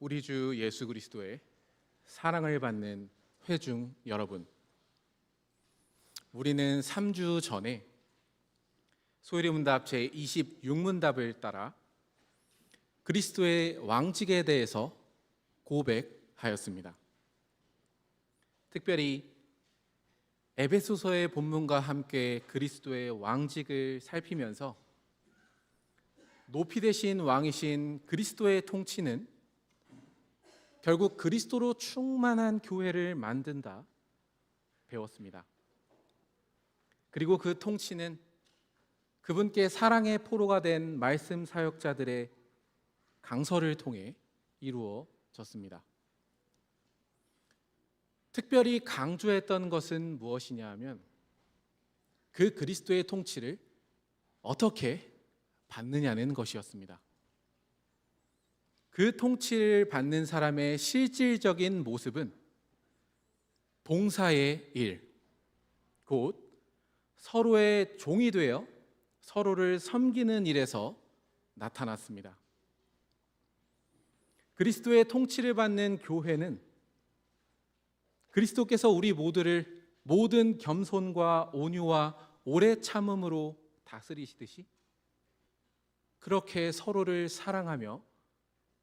우리 주 예수 그리스도의 사랑을 받는 회중 여러분, 우리는 3주 전에 소요리문답 제26문답을 따라 그리스도의 왕직에 대해서 고백하였습니다. 특별히 에베소서의 본문과 함께 그리스도의 왕직을 살피면서 높이 되신 왕이신 그리스도의 통치는 결국 그리스도로 충만한 교회를 만든다 배웠습니다. 그리고 그 통치는 그분께 사랑의 포로가 된 말씀 사역자들의 강설을 통해 이루어졌습니다. 특별히 강조했던 것은 무엇이냐 하면 그 그리스도의 통치를 어떻게 받느냐는 것이었습니다. 그 통치를 받는 사람의 실질적인 모습은 봉사의 일, 곧 서로의 종이 되어 서로를 섬기는 일에서 나타났습니다. 그리스도의 통치를 받는 교회는 그리스도께서 우리 모두를 모든 겸손과 온유와 오래 참음으로 다스리시듯이 그렇게 서로를 사랑하며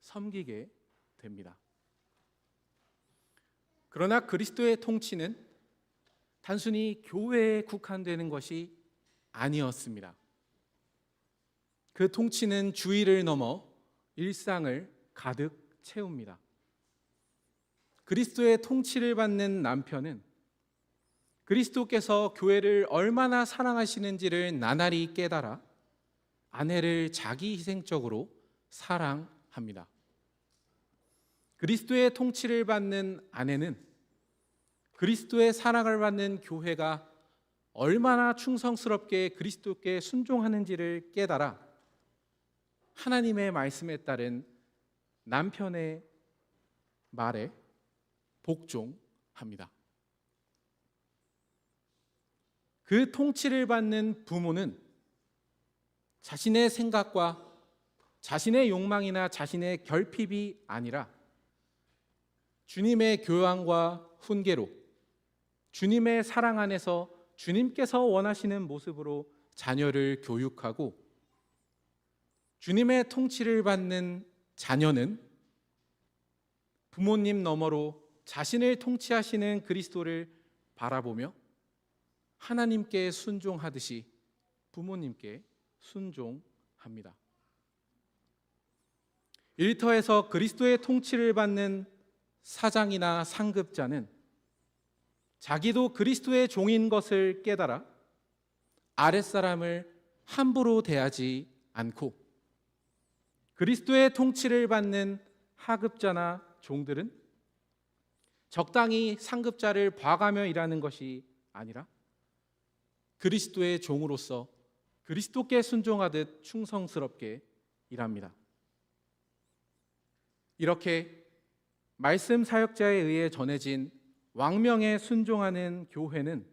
섬기게 됩니다. 그러나 그리스도의 통치는 단순히 교회에 국한되는 것이 아니었습니다. 그 통치는 주의를 넘어 일상을 가득 채웁니다. 그리스도의 통치를 받는 남편은 그리스도께서 교회를 얼마나 사랑하시는지를 나날이 깨달아 아내를 자기 희생적으로 사랑합니다. 그리스도의 통치를 받는 아내는 그리스도의 사랑을 받는 교회가 얼마나 충성스럽게 그리스도께 순종하는지를 깨달아 하나님의 말씀에 따른 남편의 말에 복종합니다. 그 통치를 받는 부모는 자신의 생각과 자신의 욕망이나 자신의 결핍이 아니라 주님의 교양과 훈계로 주님의 사랑 안에서 주님께서 원하시는 모습으로 자녀를 교육하고 주님의 통치를 받는 자녀는 부모님 너머로 자신을 통치하시는 그리스도를 바라보며 하나님께 순종하듯이 부모님께 순종합니다. 일터에서 그리스도의 통치를 받는 사장이나 상급자는 자기도 그리스도의 종인 것을 깨달아 아랫사람을 함부로 대하지 않고 그리스도의 통치를 받는 하급자나 종들은 적당히 상급자를 봐가며 일하는 것이 아니라 그리스도의 종으로서 그리스도께 순종하듯 충성스럽게 일합니다. 이렇게 말씀 사역자에 의해 전해진 왕명에 순종하는 교회는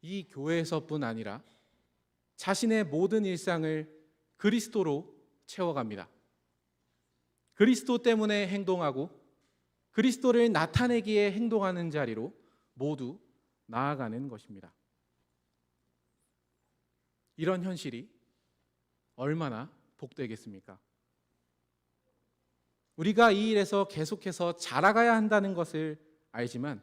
이 교회에서뿐 아니라 자신의 모든 일상을 그리스도로 채워갑니다. 그리스도 때문에 행동하고 그리스도를 나타내기에 행동하는 자리로 모두 나아가는 것입니다. 이런 현실이 얼마나 복되겠습니까? 우리가 이 일에서 계속해서 자라가야 한다는 것을 알지만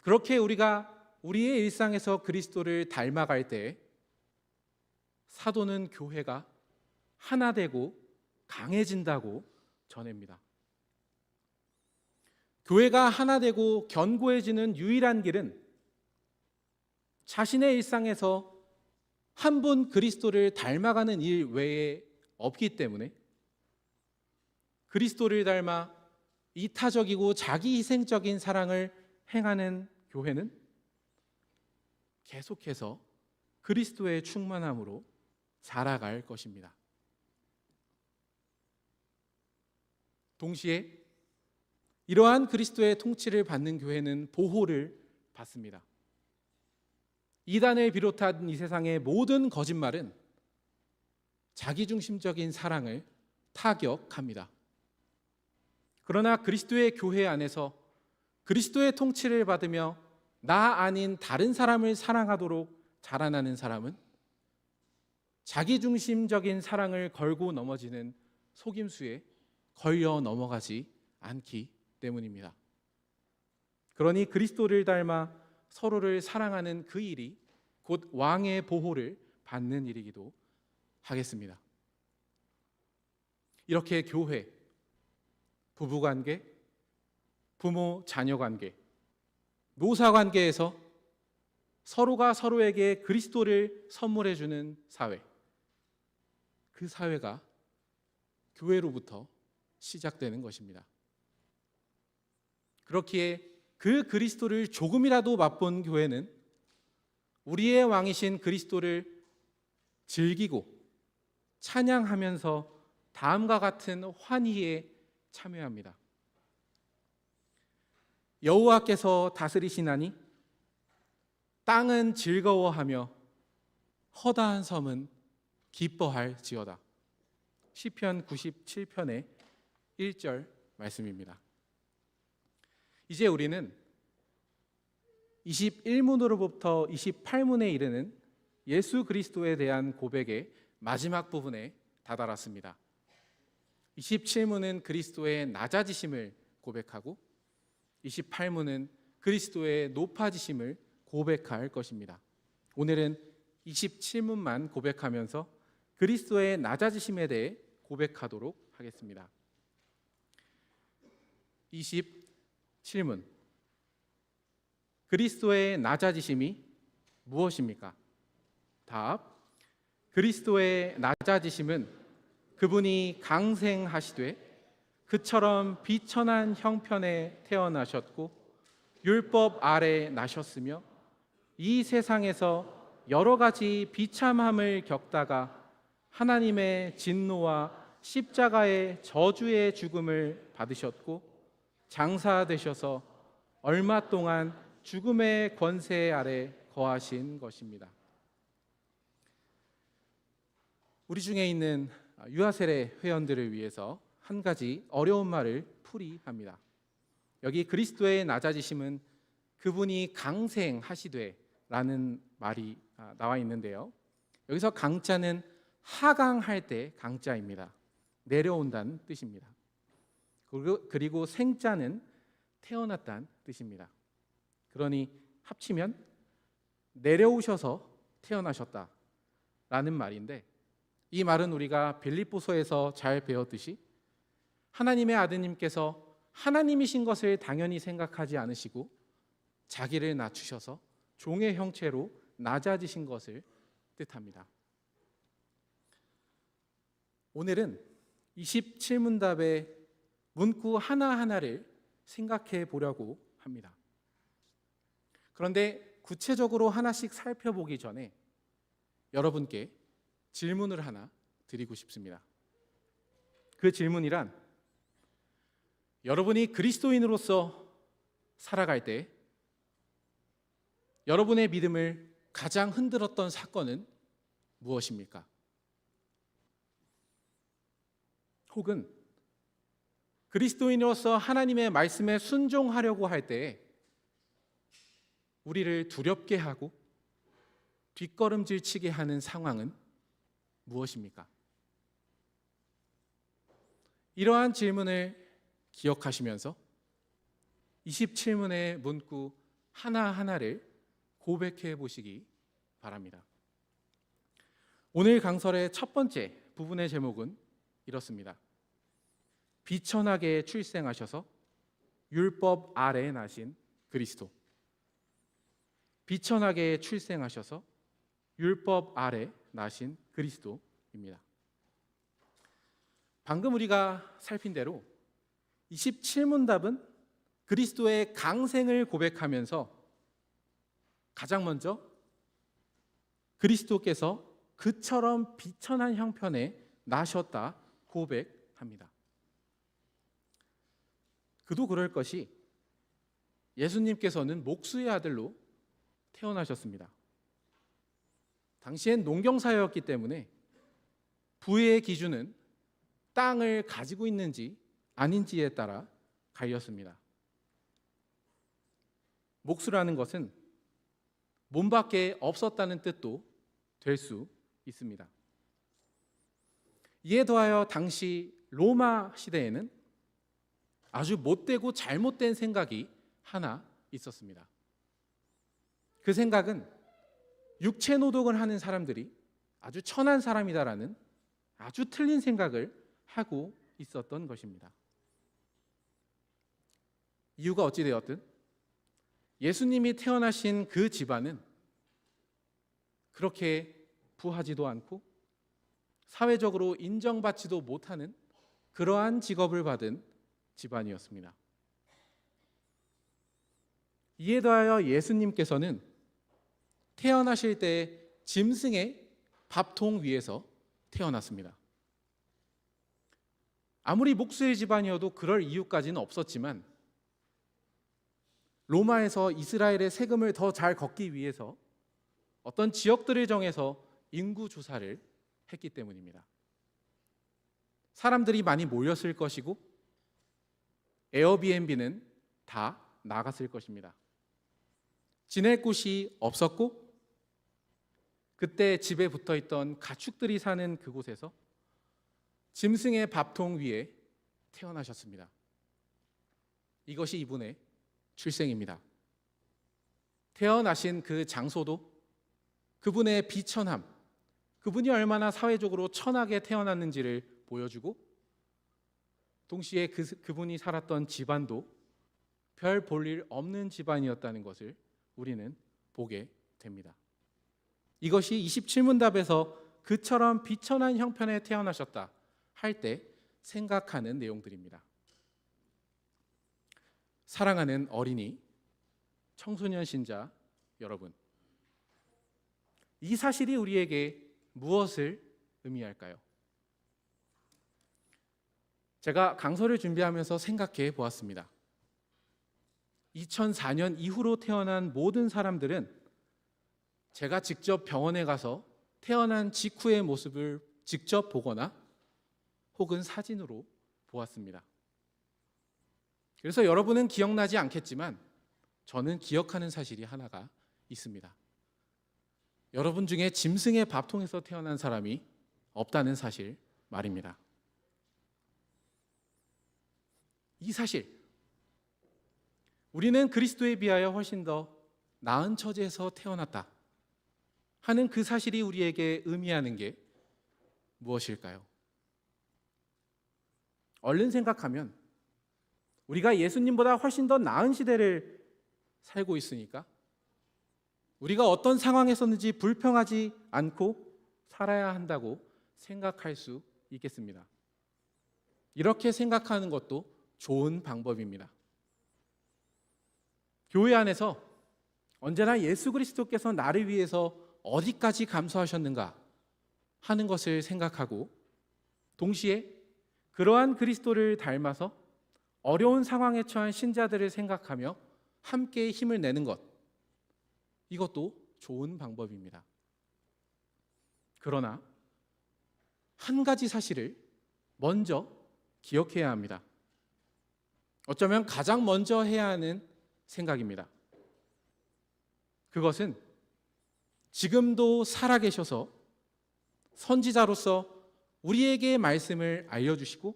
그렇게 우리가 우리의 일상에서 그리스도를 닮아갈 때 사도는 교회가 하나 되고 강해진다고 전합니다. 교회가 하나 되고 견고해지는 유일한 길은 자신의 일상에서 한 분 그리스도를 닮아가는 일 외에 없기 때문에 그리스도를 닮아 이타적이고 자기 희생적인 사랑을 행하는 교회는 계속해서 그리스도의 충만함으로 자라갈 것입니다. 동시에 이러한 그리스도의 통치를 받는 교회는 보호를 받습니다. 이단을 비롯한 이 세상의 모든 거짓말은 자기중심적인 사랑을 타격합니다. 그러나 그리스도의 교회 안에서 그리스도의 통치를 받으며 나 아닌 다른 사람을 사랑하도록 자라나는 사람은 자기중심적인 사랑을 걸고 넘어지는 속임수에 걸려 넘어가지 않기 때문입니다. 그러니 그리스도를 닮아 서로를 사랑하는 그 일이 곧 왕의 보호를 받는 일이기도 하겠습니다. 이렇게 교회, 부부관계, 부모 자녀 관계, 노사 관계에서 서로가 서로에게 그리스도를 선물해 주는 사회, 그 사회가 교회로부터 시작되는 것입니다. 그렇기에 그 그리스도를 조금이라도 맛본 교회는 우리의 왕이신 그리스도를 즐기고 찬양하면서 다음과 같은 환희에 참여합니다. 여호와께서 다스리시나니 땅은 즐거워하며 허다한 섬은 기뻐할지어다. 시편 97편의 1절 말씀입니다. 이제 우리는 21문으로부터 28문에 이르는 예수 그리스도에 대한 고백의 마지막 부분에 다다랐습니다. 27문은 그리스도의 낮아지심을 고백하고 28문은 그리스도의 높아지심을 고백할 것입니다. 오늘은 27문만 고백하면서 그리스도의 낮아지심에 대해 고백하도록 하겠습니다. 27문. 그리스도의 낮아지심이 무엇입니까? 답. 그리스도의 낮아지심은 그분이 강생하시되 그처럼 비천한 형편에 태어나셨고 율법 아래 나셨으며 이 세상에서 여러 가지 비참함을 겪다가 하나님의 진노와 십자가의 저주의 죽음을 받으셨고 장사되셔서 얼마 동안 죽음의 권세 아래 거하신 것입니다. 우리 중에 있는 유아세례 회원들을 위해서 한 가지 어려운 말을 풀이합니다. 여기 그리스도의 낮아지심은 그분이 강생하시되 라는 말이 나와 있는데요. 여기서 강자는 하강할 때 강자입니다. 내려온다는 뜻입니다. 그리고 생자는 태어났다는 뜻입니다. 그러니 합치면 내려오셔서 태어나셨다라는 말인데, 이 말은 우리가 빌립보서에서 잘 배웠듯이 하나님의 아드님께서 하나님이신 것을 당연히 생각하지 않으시고 자기를 낮추셔서 종의 형체로 낮아지신 것을 뜻합니다. 오늘은 27문답의 문구 하나하나를 생각해 보려고 합니다. 그런데 구체적으로 하나씩 살펴보기 전에 여러분께 질문을 하나 드리고 싶습니다. 그 질문이란, 여러분이 그리스도인으로서 살아갈 때 여러분의 믿음을 가장 흔들었던 사건은 무엇입니까? 혹은 그리스도인으로서 하나님의 말씀에 순종하려고 할 때 우리를 두렵게 하고 뒷걸음질 치게 하는 상황은 무엇입니까? 이러한 질문을 기억하시면서 27문의 문구 하나하나를 고백해 보시기 바랍니다. 오늘 강설의 첫 번째 부분의 제목은 이렇습니다. 비천하게 출생하셔서 율법 아래에 나신 그리스도. 비천하게 출생하셔서 율법 아래 나신 그리스도입니다. 방금 우리가 살핀 대로 27문답은 그리스도의 강생을 고백하면서 가장 먼저 그리스도께서 그처럼 비천한 형편에 나셨다 고백합니다. 그도 그럴 것이 예수님께서는 목수의 아들로 태어나셨습니다. 당시엔 농경사회였기 때문에 부의 기준은 땅을 가지고 있는지 아닌지에 따라 갈렸습니다. 목수라는 것은 몸 밖에 없었다는 뜻도 될 수 있습니다. 이에 더하여 당시 로마 시대에는 아주 못되고 잘못된 생각이 하나 있었습니다. 그 생각은 육체 노동을 하는 사람들이 아주 천한 사람이다라는 아주 틀린 생각을 하고 있었던 것입니다. 이유가 어찌되었든 예수님이 태어나신 그 집안은 그렇게 부하지도 않고 사회적으로 인정받지도 못하는 그러한 직업을 받은 집안이었습니다. 이에 더하여 예수님께서는 태어나실 때 짐승의 밥통 위에서 태어났습니다. 아무리 목수의 집안이어도 그럴 이유까지는 없었지만 로마에서 이스라엘의 세금을 더 잘 걷기 위해서 어떤 지역들을 정해서 인구 조사를 했기 때문입니다. 사람들이 많이 모였을 것이고 에어비앤비는 다 나갔을 것입니다. 지낼 곳이 없었고 그때 집에 붙어있던 가축들이 사는 그곳에서 짐승의 밥통 위에 태어나셨습니다. 이것이 이분의 출생입니다. 태어나신 그 장소도 그분의 비천함, 그분이 얼마나 사회적으로 천하게 태어났는지를 보여주고 동시에 그분이 살았던 집안도 별 볼 일 없는 집안이었다는 것을 우리는 보게 됩니다. 이것이 27문답에서 그처럼 비천한 형편에 태어나셨다 할 때 생각하는 내용들입니다. 사랑하는 어린이, 청소년 신자 여러분, 이 사실이 우리에게 무엇을 의미할까요? 제가 강서를 준비하면서 생각해 보았습니다. 2004년 이후로 태어난 모든 사람들은 제가 직접 병원에 가서 태어난 직후의 모습을 직접 보거나 혹은 사진으로 보았습니다. 그래서 여러분은 기억나지 않겠지만 저는 기억하는 사실이 하나가 있습니다. 여러분 중에 짐승의 밥통에서 태어난 사람이 없다는 사실 말입니다. 이 사실, 우리는 그리스도에 비하여 훨씬 더 나은 처지에서 태어났다 하는 그 사실이 우리에게 의미하는 게 무엇일까요? 얼른 생각하면 우리가 예수님보다 훨씬 더 나은 시대를 살고 있으니까 우리가 어떤 상황에서든지 불평하지 않고 살아야 한다고 생각할 수 있겠습니다. 이렇게 생각하는 것도 좋은 방법입니다. 교회 안에서 언제나 예수 그리스도께서 나를 위해서 어디까지 감수하셨는가 하는 것을 생각하고 동시에 그러한 그리스도를 닮아서 어려운 상황에 처한 신자들을 생각하며 함께 힘을 내는 것, 이것도 좋은 방법입니다. 그러나 한 가지 사실을 먼저 기억해야 합니다. 어쩌면 가장 먼저 해야 하는 생각입니다. 그것은 지금도 살아계셔서 선지자로서 우리에게 말씀을 알려주시고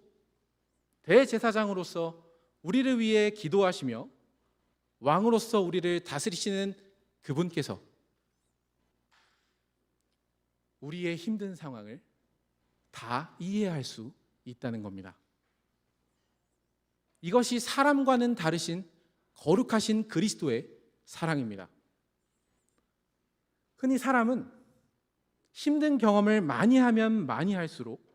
대제사장으로서 우리를 위해 기도하시며 왕으로서 우리를 다스리시는 그분께서 우리의 힘든 상황을 다 이해할 수 있다는 겁니다. 이것이 사람과는 다르신 거룩하신 그리스도의 사랑입니다. 흔히 사람은 힘든 경험을 많이 하면 많이 할수록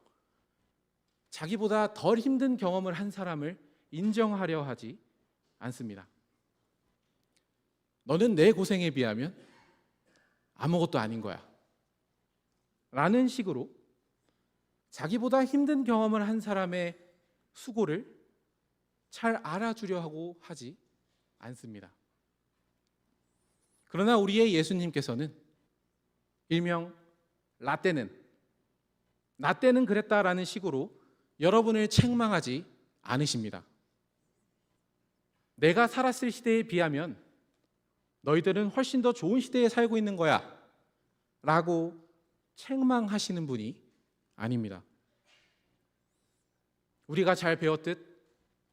자기보다 덜 힘든 경험을 한 사람을 인정하려 하지 않습니다. 너는 내 고생에 비하면 아무것도 아닌 거야 라는 식으로 자기보다 힘든 경험을 한 사람의 수고를 잘 알아주려 하고 하지 않습니다. 그러나 우리의 예수님께서는 일명 나 때는 그랬다라는 식으로 여러분을 책망하지 않으십니다. 내가 살았을 시대에 비하면 너희들은 훨씬 더 좋은 시대에 살고 있는 거야 라고 책망하시는 분이 아닙니다. 우리가 잘 배웠듯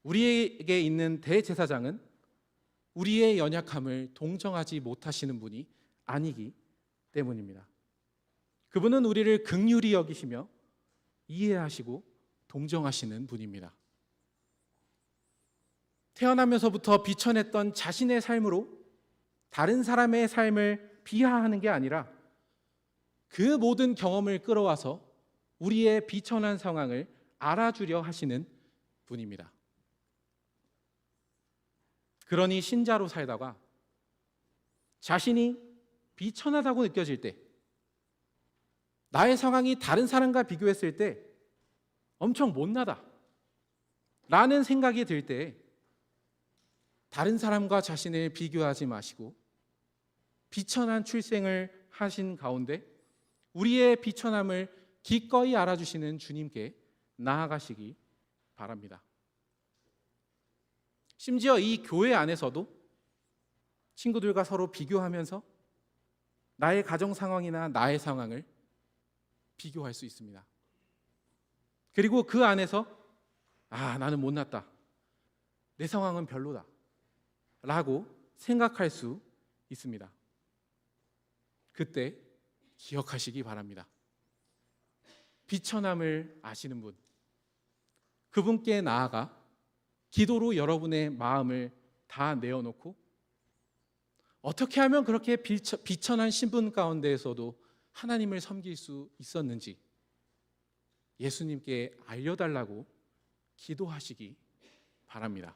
우리에게 있는 대제사장은 우리의 연약함을 동정하지 못하시는 분이 아니기 때문입니다. 그분은 우리를 긍휼히 여기시며 이해하시고 동정하시는 분입니다. 태어나면서부터 비천했던 자신의 삶으로 다른 사람의 삶을 비하하는 게 아니라 그 모든 경험을 끌어와서 우리의 비천한 상황을 알아주려 하시는 분입니다. 그러니 신자로 살다가 자신이 비천하다고 느껴질 때, 나의 상황이 다른 사람과 비교했을 때 엄청 못나다 라는 생각이 들 때 다른 사람과 자신을 비교하지 마시고 비천한 출생을 하신 가운데 우리의 비천함을 기꺼이 알아주시는 주님께 나아가시기 바랍니다. 심지어 이 교회 안에서도 친구들과 서로 비교하면서 나의 가정 상황이나 나의 상황을 비교할 수 있습니다. 그리고 그 안에서 나는 못났다, 내 상황은 별로다 라고 생각할 수 있습니다. 그때 기억하시기 바랍니다. 비천함을 아시는 분, 그분께 나아가 기도로 여러분의 마음을 다 내어놓고 어떻게 하면 그렇게 비천한 신분 가운데에서도 하나님을 섬길 수 있었는지 예수님께 알려달라고 기도하시기 바랍니다.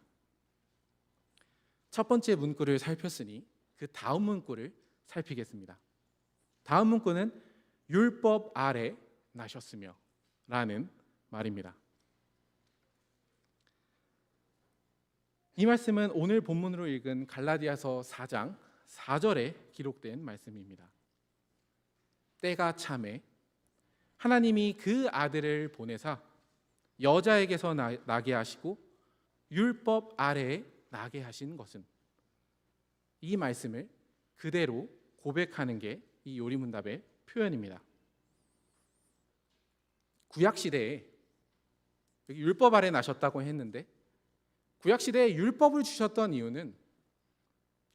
첫 번째 문구를 살폈으니 그 다음 문구를 살피겠습니다. 다음 문구는 율법 아래 나셨으며 라는 말입니다. 이 말씀은 오늘 본문으로 읽은 갈라디아서 4장 4절에 기록된 말씀입니다. 때가 차매 하나님이 그 아들을 보내사 여자에게서 나게 하시고 율법 아래에 나게 하신 것은, 이 말씀을 그대로 고백하는 게 이 요리문답의 표현입니다. 구약시대에 율법 아래 나셨다고 했는데 구약시대에 율법을 주셨던 이유는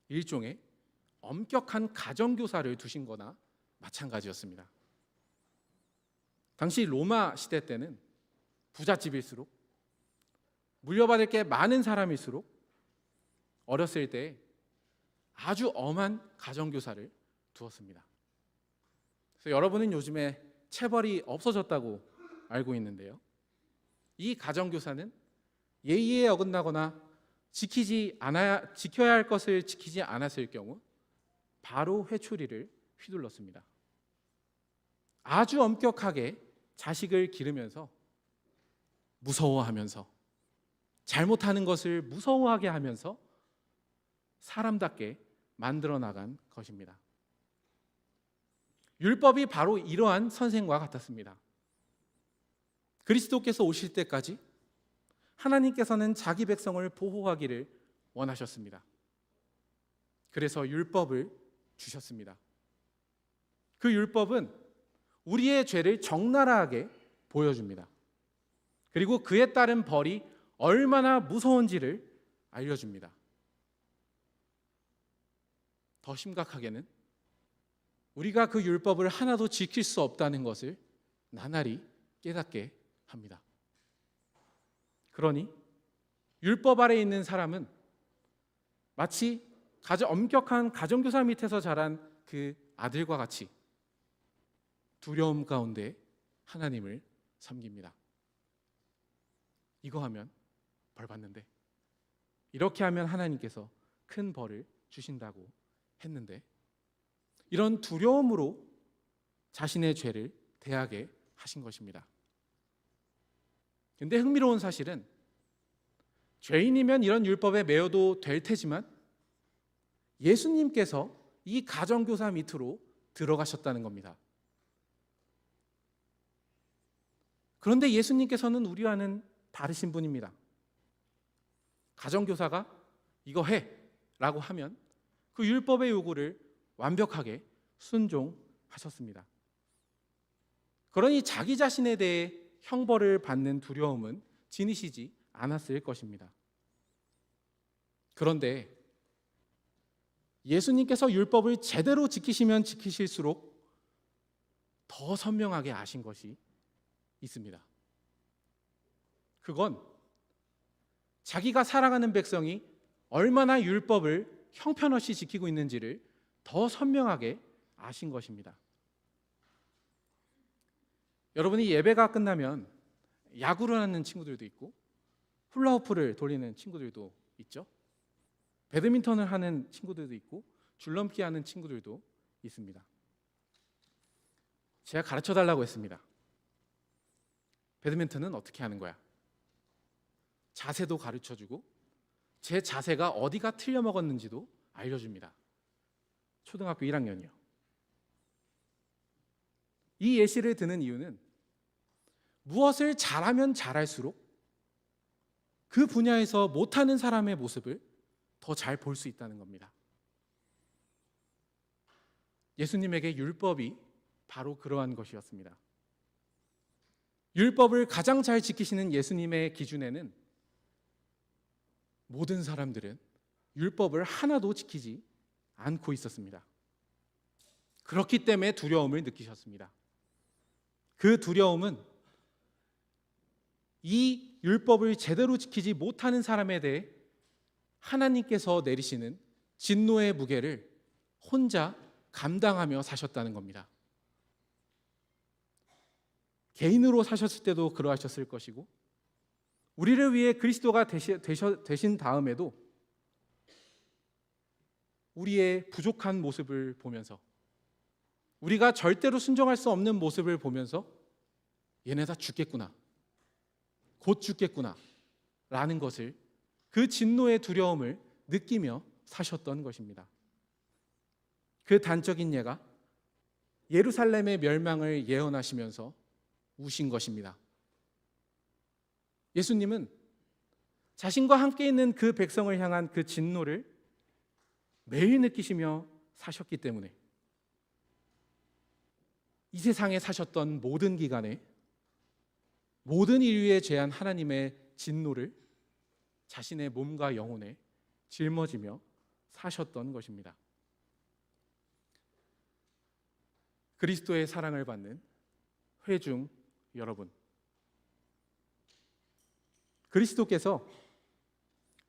일종의 엄격한 가정교사를 두신 거나 마찬가지였습니다. 당시 로마 시대 때는 부잣집일수록 물려받을 게 많은 사람일수록 어렸을 때 아주 엄한 가정교사를 두었습니다. 그래서 여러분은 요즘에 체벌이 없어졌다고 알고 있는데요, 이 가정교사는 예의에 어긋나거나 지켜야 할 것을 지키지 않았을 경우 바로 회초리를 휘둘렀습니다. 아주 엄격하게 자식을 기르면서 무서워하면서 잘못하는 것을 무서워하게 하면서 사람답게 만들어 나간 것입니다. 율법이 바로 이러한 선생과 같았습니다. 그리스도께서 오실 때까지 하나님께서는 자기 백성을 보호하기를 원하셨습니다. 그래서 율법을 주셨습니다. 그 율법은 우리의 죄를 적나라하게 보여줍니다. 그리고 그에 따른 벌이 얼마나 무서운지를 알려줍니다. 더 심각하게는 우리가 그 율법을 하나도 지킬 수 없다는 것을 나날이 깨닫게 합니다. 그러니 율법 아래 있는 사람은 마치 엄격한 가정교사 밑에서 자란 그 아들과 같이 두려움 가운데 하나님을 섬깁니다. 이거 하면 벌 받는데, 이렇게 하면 하나님께서 큰 벌을 주신다고 했는데, 이런 두려움으로 자신의 죄를 대하게 하신 것입니다. 그런데 흥미로운 사실은 죄인이면 이런 율법에 매여도 될 테지만 예수님께서 이 가정교사 밑으로 들어가셨다는 겁니다. 그런데 예수님께서는 우리와는 다르신 분입니다. 가정교사가 이거 해 라고 하면 그 율법의 요구를 완벽하게 순종하셨습니다. 그러니 자기 자신에 대해 형벌을 받는 두려움은 지니시지 않았을 것입니다. 그런데 예수님께서 율법을 제대로 지키시면 지키실수록 더 선명하게 아신 것이 있습니다. 그건 자기가 사랑하는 백성이 얼마나 율법을 형편없이 지키고 있는지를 더 선명하게 아신 것입니다. 여러분이 예배가 끝나면 야구를 하는 친구들도 있고 훌라후프를 돌리는 친구들도 있죠. 배드민턴을 하는 친구들도 있고 줄넘기 하는 친구들도 있습니다. 제가 가르쳐 달라고 했습니다. 배드민턴은 어떻게 하는 거야? 자세도 가르쳐주고 제 자세가 어디가 틀려 먹었는지도 알려줍니다. 초등학교 1학년이요. 이 예시를 드는 이유는 무엇을 잘하면 잘할수록 그 분야에서 못하는 사람의 모습을 더 잘 볼 수 있다는 겁니다. 예수님에게 율법이 바로 그러한 것이었습니다. 율법을 가장 잘 지키시는 예수님의 기준에는 모든 사람들은 율법을 하나도 지키지 않고 있었습니다. 그렇기 때문에 두려움을 느끼셨습니다. 그 두려움은 이 율법을 제대로 지키지 못하는 사람에 대해 하나님께서 내리시는 진노의 무게를 혼자 감당하며 사셨다는 겁니다. 개인으로 사셨을 때도 그러하셨을 것이고 우리를 위해 그리스도가 되신 다음에도 우리의 부족한 모습을 보면서 우리가 절대로 순종할 수 없는 모습을 보면서 얘네 다 죽겠구나, 곧 죽겠구나 라는 것을 그 진노의 두려움을 느끼며 사셨던 것입니다. 그 단적인 예가 예루살렘의 멸망을 예언하시면서 우신 것입니다. 예수님은 자신과 함께 있는 그 백성을 향한 그 진노를 매일 느끼시며 사셨기 때문에 이 세상에 사셨던 모든 기간에 모든 인류에 제한 하나님의 진노를 자신의 몸과 영혼에 짊어지며 사셨던 것입니다. 그리스도의 사랑을 받는 회중 여러분, 그리스도께서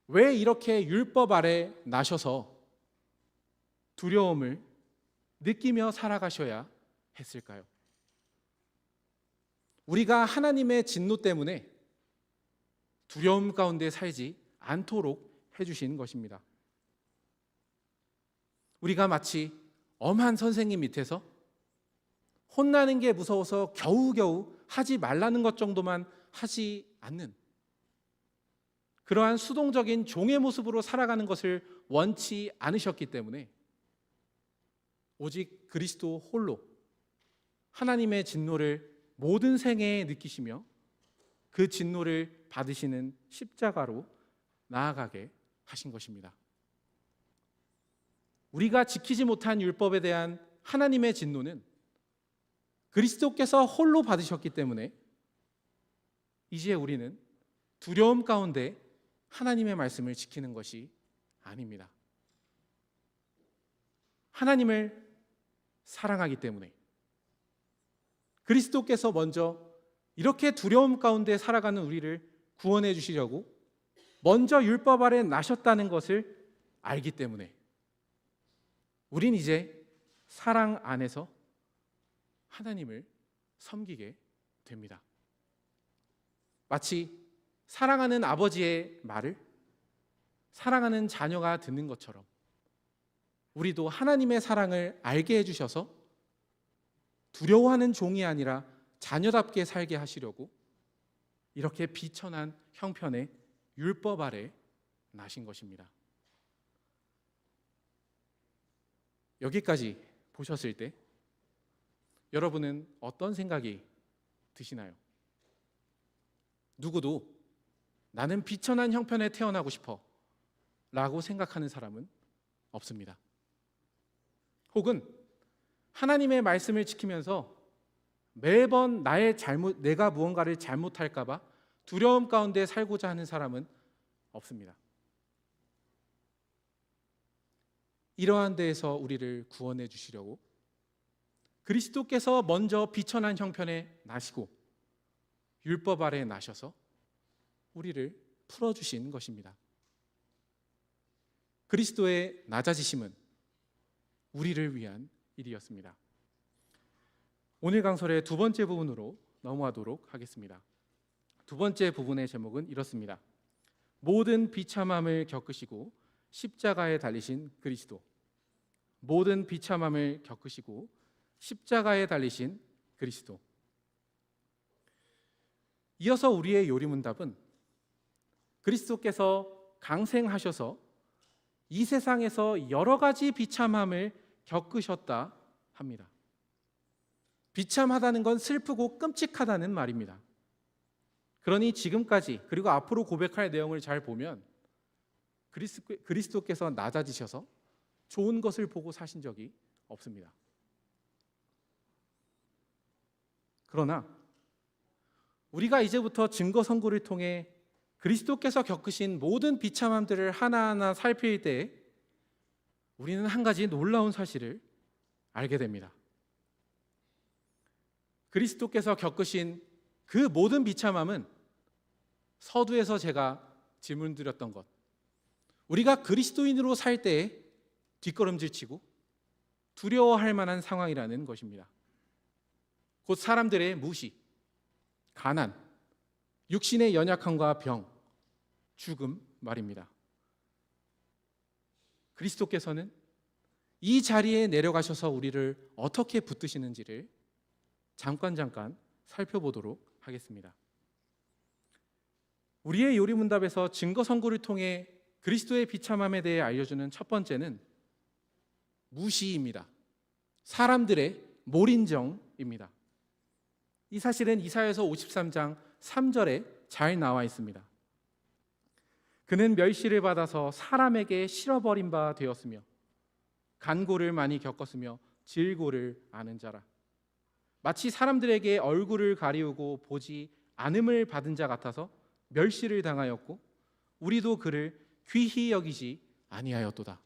왜 이렇게 율법 아래 나셔서 두려움을 느끼며 살아가셔야 했을까요? 우리가 하나님의 진노 때문에 두려움 가운데 살지 않도록 해주신 것입니다. 우리가 마치 엄한 선생님 밑에서 혼나는 게 무서워서 겨우겨우 하지 말라는 것 정도만 하지 않는 그러한 수동적인 종의 모습으로 살아가는 것을 원치 않으셨기 때문에 오직 그리스도 홀로 하나님의 진노를 모든 생애에 느끼시며 그 진노를 받으시는 십자가로 나아가게 하신 것입니다. 우리가 지키지 못한 율법에 대한 하나님의 진노는 그리스도께서 홀로 받으셨기 때문에 이제 우리는 두려움 가운데 하나님의 말씀을 지키는 것이 아닙니다. 하나님을 사랑하기 때문에 그리스도께서 먼저 이렇게 두려움 가운데 살아가는 우리를 구원해 주시려고 먼저 율법 아래 나셨다는 것을 알기 때문에 우린 이제 사랑 안에서 하나님을 섬기게 됩니다. 마치 사랑하는 아버지의 말을 사랑하는 자녀가 듣는 것처럼 우리도 하나님의 사랑을 알게 해주셔서 두려워하는 종이 아니라 자녀답게 살게 하시려고 이렇게 비천한 형편의 율법 아래 나신 것입니다. 여기까지 보셨을 때 여러분은 어떤 생각이 드시나요? 누구도 나는 비천한 형편에 태어나고 싶어 라고 생각하는 사람은 없습니다. 혹은 하나님의 말씀을 지키면서 매번 내가 무언가를 잘못할까 봐 두려움 가운데 살고자 하는 사람은 없습니다. 이러한 데에서 우리를 구원해 주시려고 그리스도께서 먼저 비천한 형편에 나시고 율법 아래 나셔서 우리를 풀어주신 것입니다. 그리스도의 낮아지심은 우리를 위한 일이었습니다. 오늘 강설의 두 번째 부분으로 넘어가도록 하겠습니다. 두 번째 부분의 제목은 이렇습니다. 모든 비참함을 겪으시고 십자가에 달리신 그리스도. 모든 비참함을 겪으시고 십자가에 달리신 그리스도. 이어서 우리의 요리문답은 그리스도께서 강생하셔서 이 세상에서 여러 가지 비참함을 겪으셨다 합니다. 비참하다는 건 슬프고 끔찍하다는 말입니다. 그러니 지금까지 그리고 앞으로 고백할 내용을 잘 보면 그리스도께서 낮아지셔서 좋은 것을 보고 사신 적이 없습니다. 그러나 우리가 이제부터 증거 선고를 통해 그리스도께서 겪으신 모든 비참함들을 하나하나 살필 때 우리는 한 가지 놀라운 사실을 알게 됩니다. 그리스도께서 겪으신 그 모든 비참함은 서두에서 제가 질문드렸던 것, 우리가 그리스도인으로 살 때에 뒷걸음질치고 두려워할 만한 상황이라는 것입니다. 곧 사람들의 무시, 가난, 육신의 연약함과 병, 죽음 말입니다. 그리스도께서는 이 자리에 내려가셔서 우리를 어떻게 붙드시는지를 잠깐 살펴보도록 하겠습니다. 우리의 요리문답에서 증거 선고를 통해 그리스도의 비참함에 대해 알려주는 첫 번째는 무시입니다. 사람들의 몰인정입니다. 이 사실은 이사야서 53장 3절에 잘 나와 있습니다. 그는 멸시를 받아서 사람에게 실어버린 바 되었으며 간고를 많이 겪었으며 질고를 아는 자라. 마치 사람들에게 얼굴을 가리우고 보지 않음을 받은 자 같아서 멸시를 당하였고 우리도 그를 귀히 여기지 아니하였도다.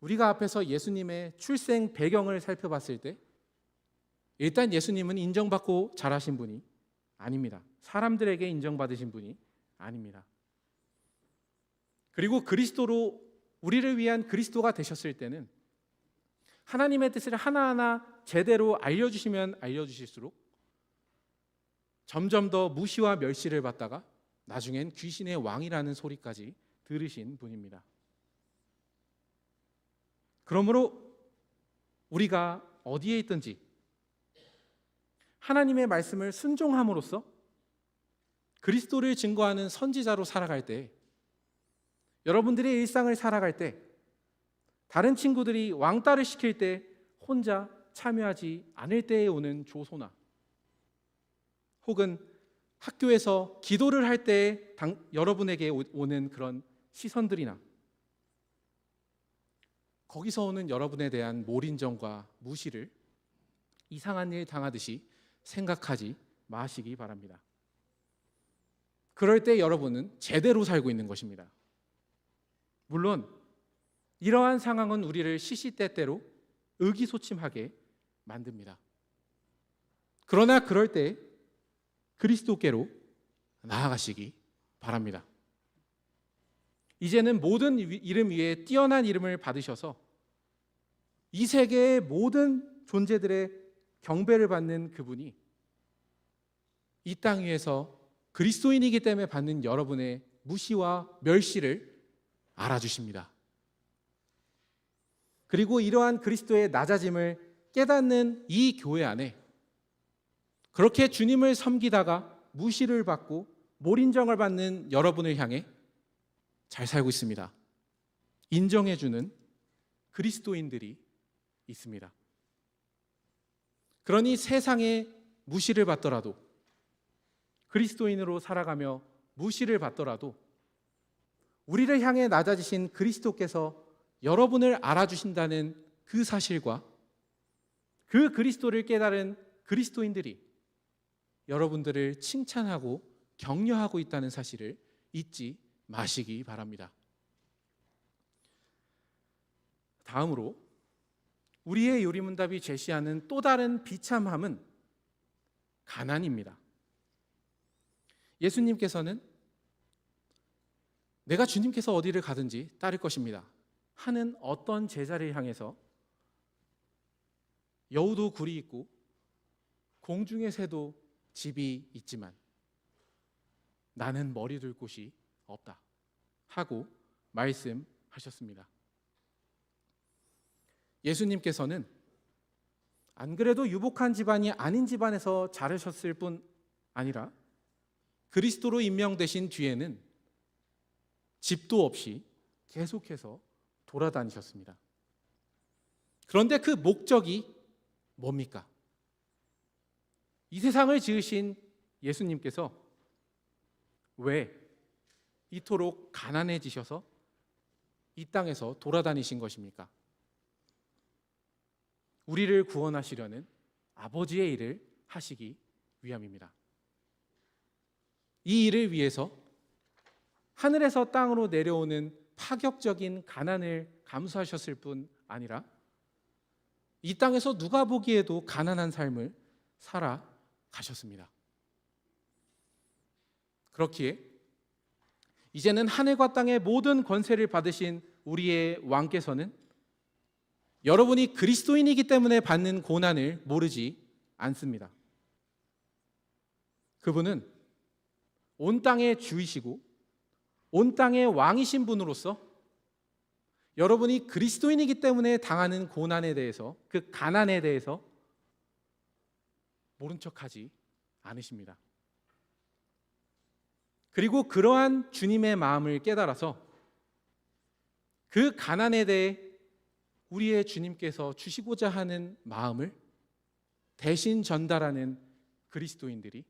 우리가 앞에서 예수님의 출생 배경을 살펴봤을 때 일단 예수님은 인정받고 자라신 분이 아닙니다. 사람들에게 인정받으신 분이 아닙니다. 그리고 그리스도로 우리를 위한 그리스도가 되셨을 때는 하나님의 뜻을 하나하나 제대로 알려주시면 알려주실수록 점점 더 무시와 멸시를 받다가 나중엔 귀신의 왕이라는 소리까지 들으신 분입니다. 그러므로 우리가 어디에 있든지 하나님의 말씀을 순종함으로써 그리스도를 증거하는 선지자로 살아갈 때, 여러분들의 일상을 살아갈 때, 다른 친구들이 왕따를 시킬 때 혼자 참여하지 않을 때에 오는 조소나, 혹은 학교에서 기도를 할 때 여러분에게 오는 그런 시선들이나 거기서 오는 여러분에 대한 몰인정과 무시를 이상한 일 당하듯이 생각하지 마시기 바랍니다. 그럴 때 여러분은 제대로 살고 있는 것입니다. 물론 이러한 상황은 우리를 시시때때로 의기소침하게 만듭니다. 그러나 그럴 때 그리스도께로 나아가시기 바랍니다. 이제는 모든 이름 위에 뛰어난 이름을 받으셔서 이 세계의 모든 존재들의 경배를 받는 그분이 이 땅 위에서 그리스도인이기 때문에 받는 여러분의 무시와 멸시를 알아주십니다. 그리고 이러한 그리스도의 낮아짐을 깨닫는 이 교회 안에 그렇게 주님을 섬기다가 무시를 받고 몰인정을 받는 여러분을 향해 잘 살고 있습니다. 인정해주는 그리스도인들이 있습니다. 그러니 세상에 무시를 받더라도, 그리스도인으로 살아가며 무시를 받더라도 우리를 향해 낮아지신 그리스도께서 여러분을 알아주신다는 그 사실과 그 그리스도를 깨달은 그리스도인들이 여러분들을 칭찬하고 격려하고 있다는 사실을 잊지 마시기 바랍니다. 다음으로 우리의 요리문답이 제시하는 또 다른 비참함은 가난입니다. 예수님께서는 내가 주님께서 어디를 가든지 따를 것입니다 하는 어떤 제자를 향해서 여우도 굴이 있고 공중의 새도 집이 있지만 나는 머리 둘 곳이 없다 하고 말씀하셨습니다. 예수님께서는 안 그래도 유복한 집안이 아닌 집안에서 자르셨을 뿐 아니라 그리스도로 임명되신 뒤에는 집도 없이 계속해서 돌아다니셨습니다. 그런데 그 목적이 뭡니까? 이 세상을 지으신 예수님께서 왜 이토록 가난해지셔서 이 땅에서 돌아다니신 것입니까? 우리를 구원하시려는 아버지의 일을 하시기 위함입니다. 이 일을 위해서 하늘에서 땅으로 내려오는 파격적인 가난을 감수하셨을 뿐 아니라 이 땅에서 누가 보기에도 가난한 삶을 살아가셨습니다. 그렇기에 이제는 하늘과 땅의 모든 권세를 받으신 우리의 왕께서는 여러분이 그리스도인이기 때문에 받는 고난을 모르지 않습니다. 그분은 온 땅의 주이시고 온 땅의 왕이신 분으로서 여러분이 그리스도인이기 때문에 당하는 고난에 대해서, 그 가난에 대해서 모른 척하지 않으십니다. 그리고 그러한 주님의 마음을 깨달아서 그 가난에 대해 우리의 주님께서 주시고자 하는 마음을 대신 전달하는 그리스도인들이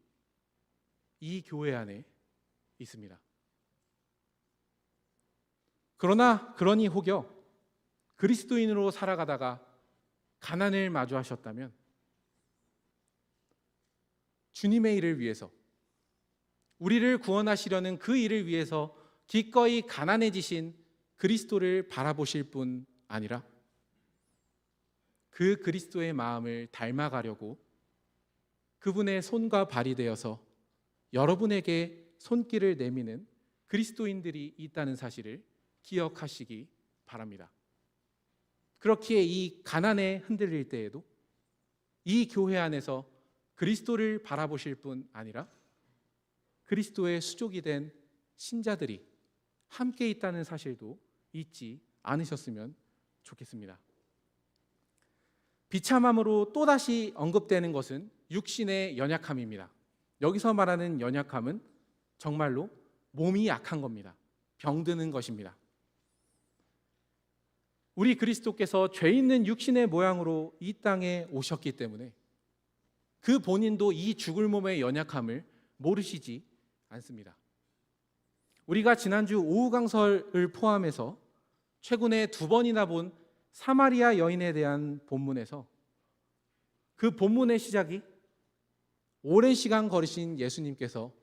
이 교회 안에 있습니다. 그러니 혹여 그리스도인으로 살아가다가 가난을 마주하셨다면 주님의 일을 위해서, 우리를 구원하시려는 그 일을 위해서 기꺼이 가난해지신 그리스도를 바라보실 뿐 아니라 그 그리스도의 마음을 닮아가려고 그분의 손과 발이 되어서 여러분에게 손길을 내미는 그리스도인들이 있다는 사실을 기억하시기 바랍니다. 그렇기에 이 가난에 흔들릴 때에도 이 교회 안에서 그리스도를 바라보실 뿐 아니라 그리스도의 수족이 된 신자들이 함께 있다는 사실도 잊지 않으셨으면 좋겠습니다. 비참함으로 또다시 언급되는 것은 육신의 연약함입니다. 여기서 말하는 연약함은 정말로 몸이 약한 겁니다. 병드는 것입니다. 우리 그리스도께서 죄 있는 육신의 모양으로 이 땅에 오셨기 때문에 그 본인도 이 죽을 몸의 연약함을 모르시지 않습니다. 우리가 지난주 오후 강설을 포함해서 최근에 2번이나 본 사마리아 여인에 대한 본문에서 그 본문의 시작이 오랜 시간 걸으신 예수님께서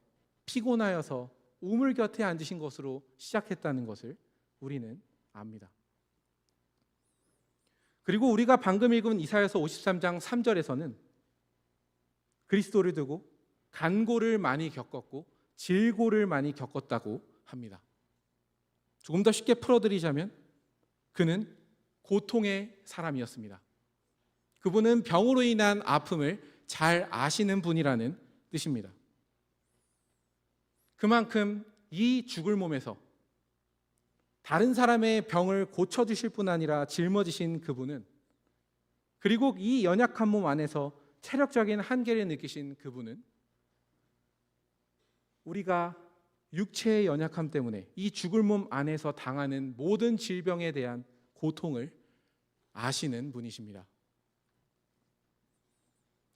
피곤하여서 우물 곁에 앉으신 것으로 시작했다는 것을 우리는 압니다. 그리고 우리가 방금 읽은 이사야서 53장 3절에서는 그리스도를 두고 간고를 많이 겪었고 질고를 많이 겪었다고 합니다. 조금 더 쉽게 풀어드리자면 그는 고통의 사람이었습니다. 그분은 병으로 인한 아픔을 잘 아시는 분이라는 뜻입니다. 그만큼 이 죽을 몸에서 다른 사람의 병을 고쳐주실 뿐 아니라 짊어지신 그분은, 그리고 이 연약한 몸 안에서 체력적인 한계를 느끼신 그분은 우리가 육체의 연약함 때문에 이 죽을 몸 안에서 당하는 모든 질병에 대한 고통을 아시는 분이십니다.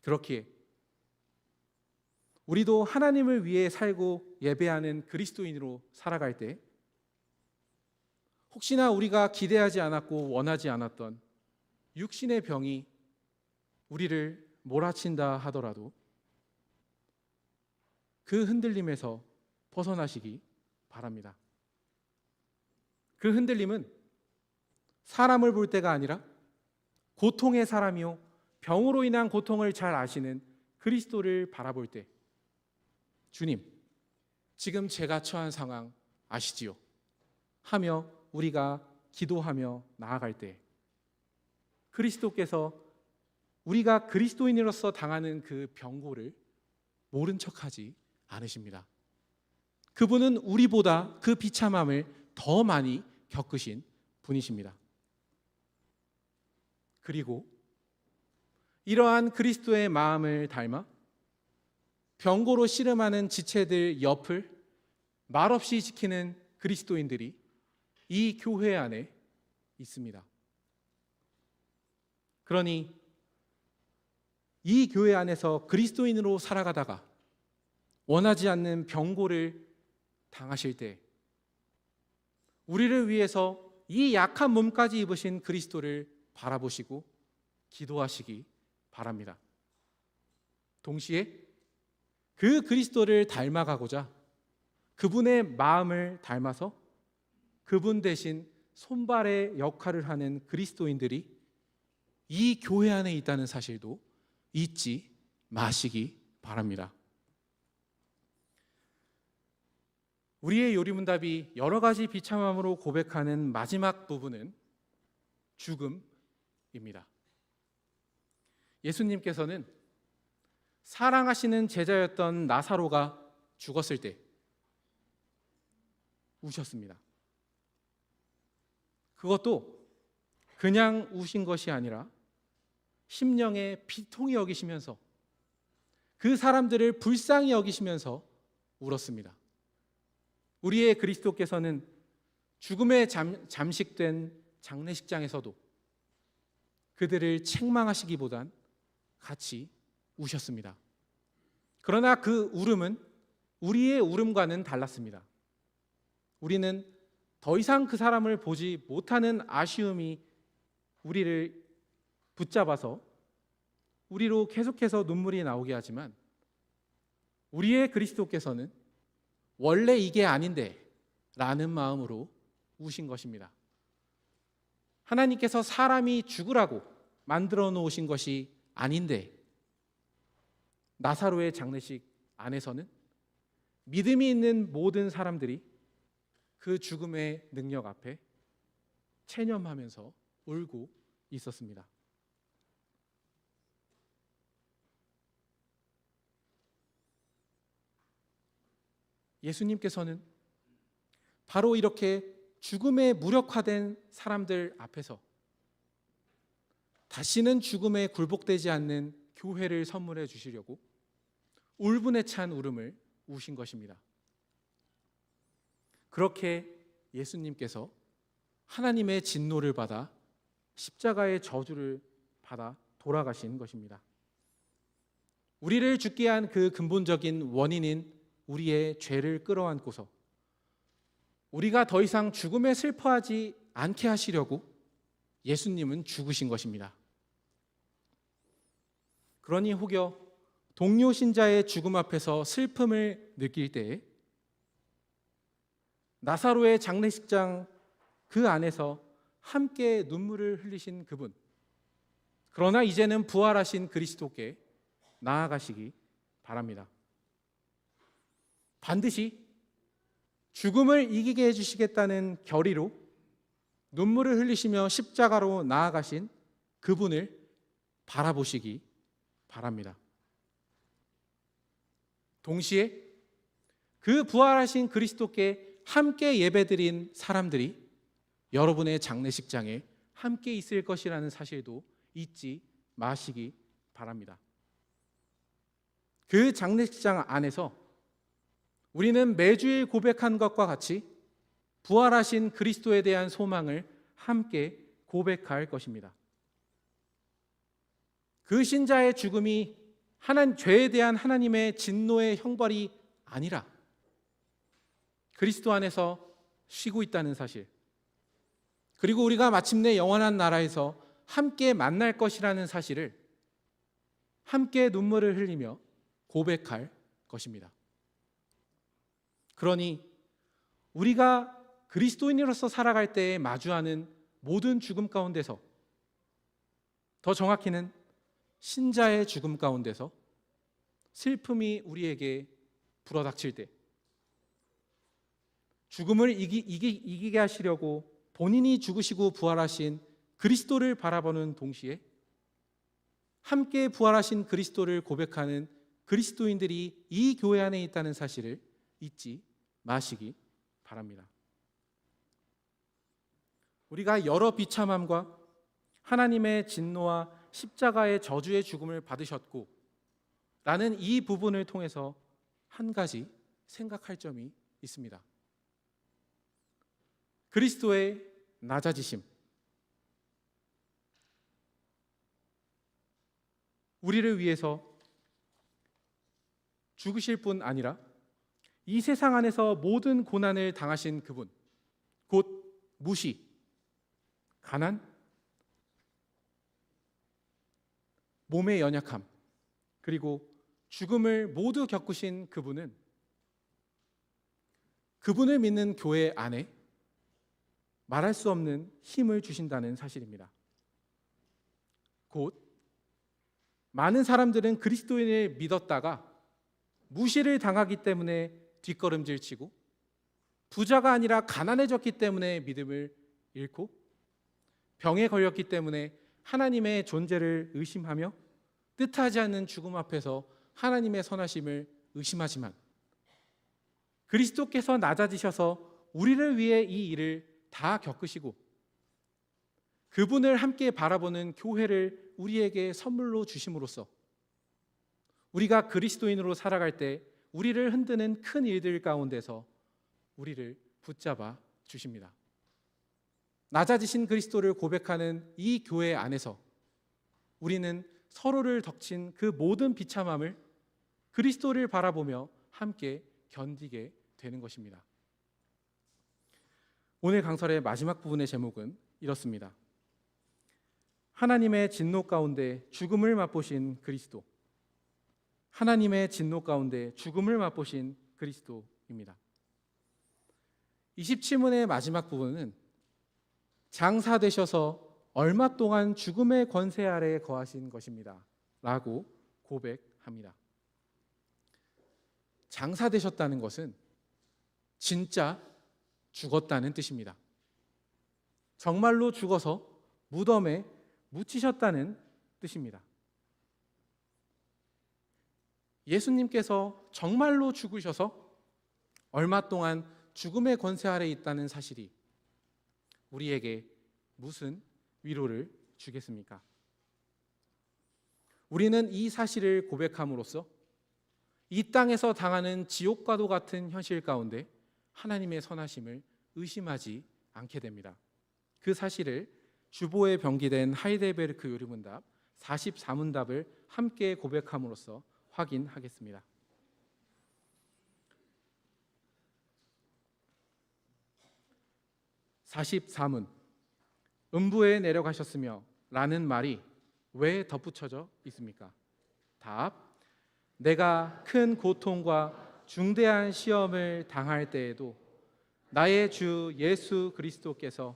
그렇기에 우리도 하나님을 위해 살고 예배하는 그리스도인으로 살아갈 때 혹시나 우리가 기대하지 않았고 원하지 않았던 육신의 병이 우리를 몰아친다 하더라도 그 흔들림에서 벗어나시기 바랍니다. 그 흔들림은 사람을 볼 때가 아니라 고통의 사람이요 병으로 인한 고통을 잘 아시는 그리스도를 바라볼 때, 주님, 지금 제가 처한 상황 아시지요? 하며 우리가 기도하며 나아갈 때 그리스도께서 우리가 그리스도인으로서 당하는 그 병고를 모른 척하지 않으십니다. 그분은 우리보다 그 비참함을 더 많이 겪으신 분이십니다. 그리고 이러한 그리스도의 마음을 닮아 병고로 씨름하는 지체들 옆을 말없이 지키는 그리스도인들이 이 교회 안에 있습니다. 그러니 이 교회 안에서 그리스도인으로 살아가다가 원하지 않는 병고를 당하실 때 우리를 위해서 이 약한 몸까지 입으신 그리스도를 바라보시고 기도하시기 바랍니다. 동시에 그 그리스도를 닮아가고자 그분의 마음을 닮아서 그분 대신 손발의 역할을 하는 그리스도인들이 이 교회 안에 있다는 사실도 잊지 마시기 바랍니다. 우리의 요리문답이 여러 가지 비참함으로 고백하는 마지막 부분은 죽음입니다. 예수님께서는 사랑하시는 제자였던 나사로가 죽었을 때 우셨습니다. 그것도 그냥 우신 것이 아니라 심령에 비통히 여기시면서 그 사람들을 불쌍히 여기시면서 울었습니다. 우리의 그리스도께서는 죽음에 잠식된 장례식장에서도 그들을 책망하시기보단 같이 우셨습니다. 그러나 그 울음은 우리의 울음과는 달랐습니다. 우리는 더 이상 그 사람을 보지 못하는 아쉬움이 우리를 붙잡아서 우리로 계속해서 눈물이 나오게 하지만 우리의 그리스도께서는 원래 이게 아닌데 라는 마음으로 우신 것입니다. 하나님께서 사람이 죽으라고 만들어 놓으신 것이 아닌데 나사로의 장례식 안에서는 믿음이 있는 모든 사람들이 그 죽음의 능력 앞에 체념하면서 울고 있었습니다. 예수님께서는 바로 이렇게 죽음에 무력화된 사람들 앞에서 다시는 죽음에 굴복되지 않는 교회를 선물해 주시려고 울분에 찬 울음을 우신 것입니다. 그렇게 예수님께서 하나님의 진노를 받아 십자가의 저주를 받아 돌아가신 것입니다. 우리를 죽게 한 그 근본적인 원인인 우리의 죄를 끌어안고서 우리가 더 이상 죽음에 슬퍼하지 않게 하시려고 예수님은 죽으신 것입니다. 그러니 혹여 동료 신자의 죽음 앞에서 슬픔을 느낄 때에 나사로의 장례식장 그 안에서 함께 눈물을 흘리신 그분, 그러나 이제는 부활하신 그리스도께 나아가시기 바랍니다. 반드시 죽음을 이기게 해주시겠다는 결의로 눈물을 흘리시며 십자가로 나아가신 그분을 바라보시기 바랍니다. 동시에 그 부활하신 그리스도께 함께 예배드린 사람들이 여러분의 장례식장에 함께 있을 것이라는 사실도 잊지 마시기 바랍니다. 그 장례식장 안에서 우리는 매주일 고백한 것과 같이 부활하신 그리스도에 대한 소망을 함께 고백할 것입니다. 그 신자의 죽음이 죄에 대한 하나님의 진노의 형벌이 아니라 그리스도 안에서 쉬고 있다는 사실, 그리고 우리가 마침내 영원한 나라에서 함께 만날 것이라는 사실을 함께 눈물을 흘리며 고백할 것입니다. 그러니 우리가 그리스도인으로서 살아갈 때에 마주하는 모든 죽음 가운데서, 더 정확히는 신자의 죽음 가운데서 슬픔이 우리에게 불어닥칠 때 죽음을 이기게 하시려고 본인이 죽으시고 부활하신 그리스도를 바라보는 동시에 함께 부활하신 그리스도를 고백하는 그리스도인들이 이 교회 안에 있다는 사실을 잊지 마시기 바랍니다. 우리가 여러 비참함과 하나님의 진노와 십자가의 저주의 죽음을 받으셨고 라는 이 부분을 통해서 한 가지 생각할 점이 있습니다. 그리스도의 낮아지심, 우리를 위해서 죽으실 뿐 아니라 이 세상 안에서 모든 고난을 당하신 그분, 곧 무시, 가난, 몸의 연약함, 그리고 죽음을 모두 겪으신 그분은 그분을 믿는 교회 안에 말할 수 없는 힘을 주신다는 사실입니다. 곧 많은 사람들은 그리스도인을 믿었다가 무시를 당하기 때문에 뒷걸음질 치고 부자가 아니라 가난해졌기 때문에 믿음을 잃고 병에 걸렸기 때문에 하나님의 존재를 의심하며 뜻하지 않는 죽음 앞에서 하나님의 선하심을 의심하지만 그리스도께서 낮아지셔서 우리를 위해 이 일을 다 겪으시고 그분을 함께 바라보는 교회를 우리에게 선물로 주심으로써 우리가 그리스도인으로 살아갈 때 우리를 흔드는 큰 일들 가운데서 우리를 붙잡아 주십니다. 낮아지신 그리스도를 고백하는 이 교회 안에서 우리는 서로를 덮친 그 모든 비참함을 그리스도를 바라보며 함께 견디게 되는 것입니다. 오늘 강설의 마지막 부분의 제목은 이렇습니다. 하나님의 진노 가운데 죽음을 맛보신 그리스도. 하나님의 진노 가운데 죽음을 맛보신 그리스도입니다. 27문의 마지막 부분은 장사되셔서 얼마 동안 죽음의 권세 아래에 거하신 것입니다 라고 고백합니다. 장사되셨다는 것은 진짜 죽었다는 뜻입니다. 정말로 죽어서 무덤에 묻히셨다는 뜻입니다. 예수님께서 정말로 죽으셔서 얼마 동안 죽음의 권세 아래에 있다는 사실이 우리에게 무슨 위로를 주겠습니까? 우리는 이 사실을 고백함으로써 이 땅에서 당하는 지옥과도 같은 현실 가운데 하나님의 선하심을 의심하지 않게 됩니다. 그 사실을 주보에 병기된 하이델베르크 요리문답 44문답을 함께 고백함으로써 확인하겠습니다. 44문 음부에 내려가셨으며 라는 말이 왜 덧붙여져 있습니까? 답. 내가 큰 고통과 중대한 시험을 당할 때에도 나의 주 예수 그리스도께서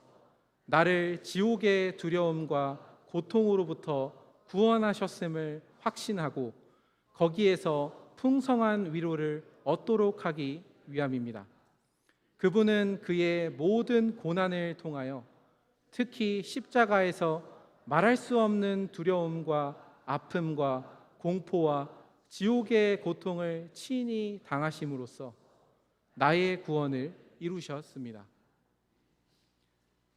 나를 지옥의 두려움과 고통으로부터 구원하셨음을 확신하고 거기에서 풍성한 위로를 얻도록 하기 위함입니다. 그분은 그의 모든 고난을 통하여 특히 십자가에서 말할 수 없는 두려움과 아픔과 공포와 지옥의 고통을 친히 당하심으로써 나의 구원을 이루셨습니다.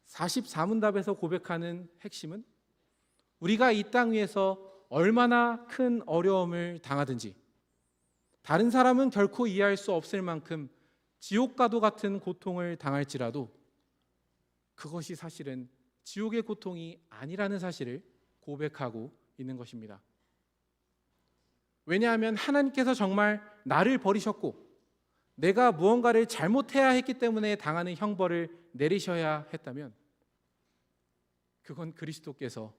44문답에서 고백하는 핵심은 우리가 이 땅 위에서 얼마나 큰 어려움을 당하든지 다른 사람은 결코 이해할 수 없을 만큼 지옥과도 같은 고통을 당할지라도 그것이 사실은 지옥의 고통이 아니라는 사실을 고백하고 있는 것입니다. 왜냐하면 하나님께서 정말 나를 버리셨고 내가 무언가를 잘못해야 했기 때문에 당하는 형벌을 내리셔야 했다면 그건 그리스도께서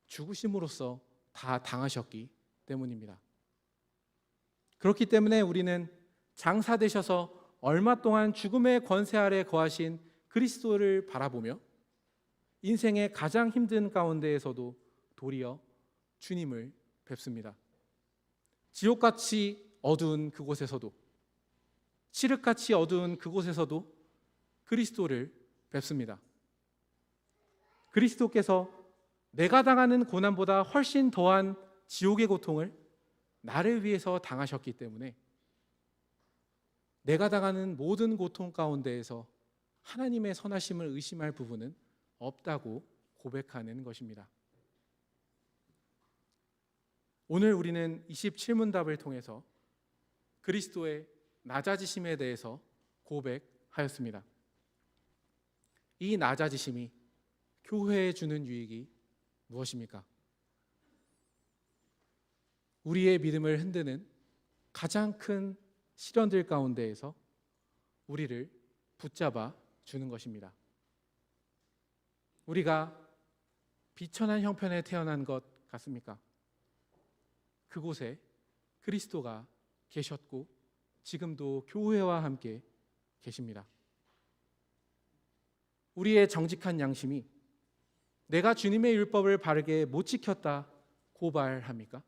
죽으심으로써 다 당하셨기 때문입니다. 그렇기 때문에 우리는 장사되셔서 얼마 동안 죽음의 권세 아래 거하신 그리스도를 바라보며 인생의 가장 힘든 가운데에서도 도리어 주님을 뵙습니다. 지옥같이 어두운 그곳에서도, 칠흑같이 어두운 그곳에서도 그리스도를 뵙습니다. 그리스도께서 내가 당하는 고난보다 훨씬 더한 지옥의 고통을 나를 위해서 당하셨기 때문에 내가 당하는 모든 고통 가운데에서 하나님의 선하심을 의심할 부분은 없다고 고백하는 것입니다. 오늘 우리는 27문답을 통해서 그리스도의 낮아지심에 대해서 고백하였습니다. 이 낮아지심이 교회에 주는 유익이 무엇입니까? 우리의 믿음을 흔드는 가장 큰 시련들 가운데에서 우리를 붙잡아 주는 것입니다. 우리가 비천한 형편에 태어난 것 같습니까? 그곳에 그리스도가 계셨고 지금도 교회와 함께 계십니다. 우리의 정직한 양심이 내가 주님의 율법을 바르게 못 지켰다 고발합니까?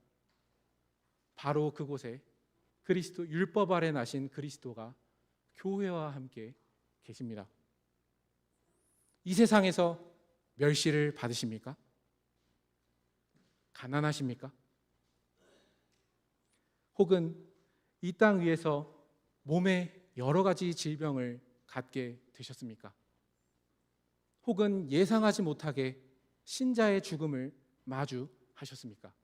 바로 그곳에 그리스도 율법 아래 나신 그리스도가 교회와 함께 계십니다. 이 세상에서 멸시를 받으십니까? 가난하십니까? 혹은 이 땅 위에서 몸에 여러 가지 질병을 갖게 되셨습니까? 혹은 예상하지 못하게 신자의 죽음을 마주하셨습니까?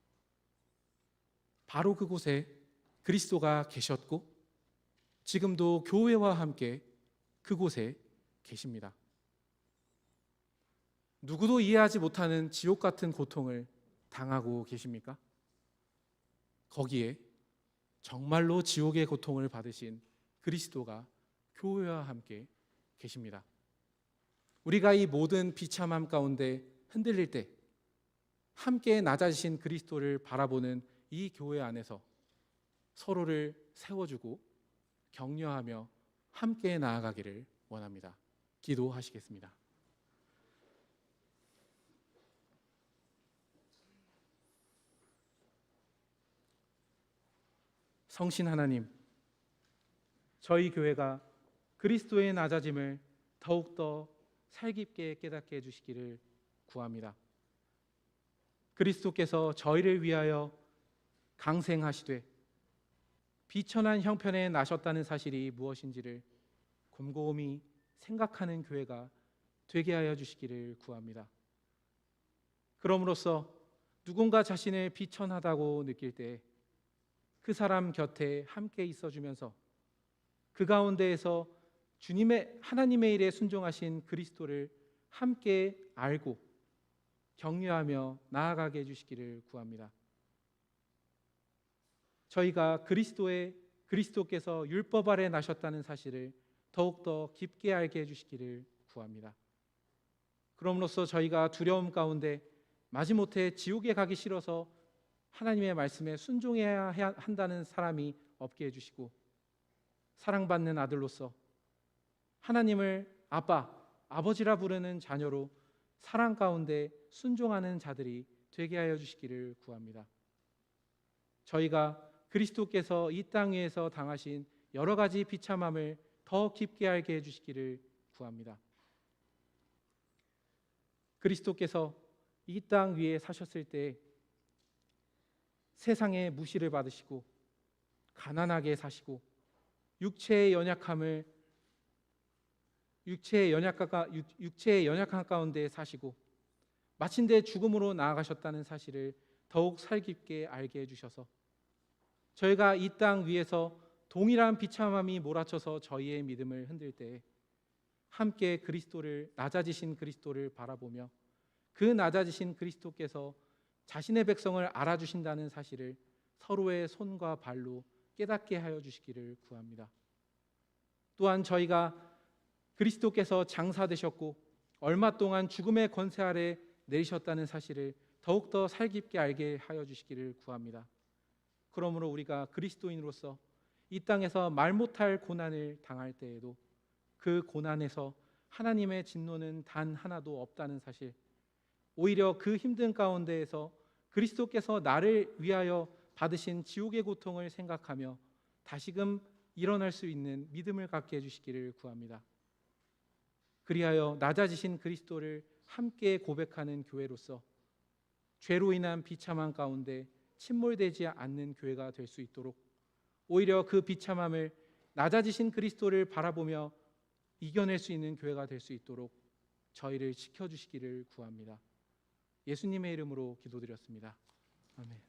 바로 그곳에 그리스도가 계셨고 지금도 교회와 함께 그곳에 계십니다. 누구도 이해하지 못하는 지옥 같은 고통을 당하고 계십니까? 거기에 정말로 지옥의 고통을 받으신 그리스도가 교회와 함께 계십니다. 우리가 이 모든 비참함 가운데 흔들릴 때 함께 낮아지신 그리스도를 바라보는 이 교회 안에서 서로를 세워주고 격려하며 함께 나아가기를 원합니다. 기도하시겠습니다. 성신 하나님, 저희 교회가 그리스도의 낮아짐을 더욱더 살깊게 깨닫게 해주시기를 구합니다. 그리스도께서 저희를 위하여 강생하시되 비천한 형편에 나셨다는 사실이 무엇인지를 곰곰이 생각하는 교회가 되게 하여 주시기를 구합니다. 그럼으로써 누군가 자신을 비천하다고 느낄 때 그 사람 곁에 함께 있어주면서 그 가운데에서 하나님의 일에 순종하신 그리스도를 함께 알고 격려하며 나아가게 해주시기를 구합니다. 저희가 그리스도께서 율법 아래 나셨다는 사실을 더욱더 깊게 알게 해주시기를 구합니다. 그럼으로써 저희가 두려움 가운데 마지못해 지옥에 가기 싫어서 하나님의 말씀에 순종해야 한다는 사람이 없게 해주시고 사랑받는 아들로서 하나님을 아빠, 아버지라 부르는 자녀로 사랑 가운데 순종하는 자들이 되게 하여 주시기를 구합니다. 저희가 그리스도께서 이 땅 위에서 당하신 여러 가지 비참함을 더 깊게 알게 해주시기를 구합니다. 그리스도께서 이 땅 위에 사셨을 때 세상의 무시를 받으시고 가난하게 사시고 육체의 연약함 가운데 사시고 마침내 죽음으로 나아가셨다는 사실을 더욱 살깊게 알게 해주셔서 저희가 이 땅 위에서 동일한 비참함이 몰아쳐서 저희의 믿음을 흔들 때 함께 낮아지신 그리스도를 바라보며 그 낮아지신 그리스도께서 자신의 백성을 알아주신다는 사실을 서로의 손과 발로 깨닫게 하여 주시기를 구합니다. 또한 저희가 그리스도께서 장사되셨고 얼마 동안 죽음의 권세 아래 내리셨다는 사실을 더욱더 살깊게 알게 하여 주시기를 구합니다. 그러므로 우리가 그리스도인으로서 이 땅에서 말 못할 고난을 당할 때에도 그 고난에서 하나님의 진노는 단 하나도 없다는 사실, 오히려 그 힘든 가운데에서 그리스도께서 나를 위하여 받으신 지옥의 고통을 생각하며 다시금 일어날 수 있는 믿음을 갖게 해주시기를 구합니다. 그리하여 낮아지신 그리스도를 함께 고백하는 교회로서 죄로 인한 비참함 가운데 침몰되지 않는 교회가 될 수 있도록, 오히려 그 비참함을 낮아지신 그리스도를 바라보며 이겨낼 수 있는 교회가 될 수 있도록 저희를 지켜주시기를 구합니다. 예수님의 이름으로 기도드렸습니다. 아멘.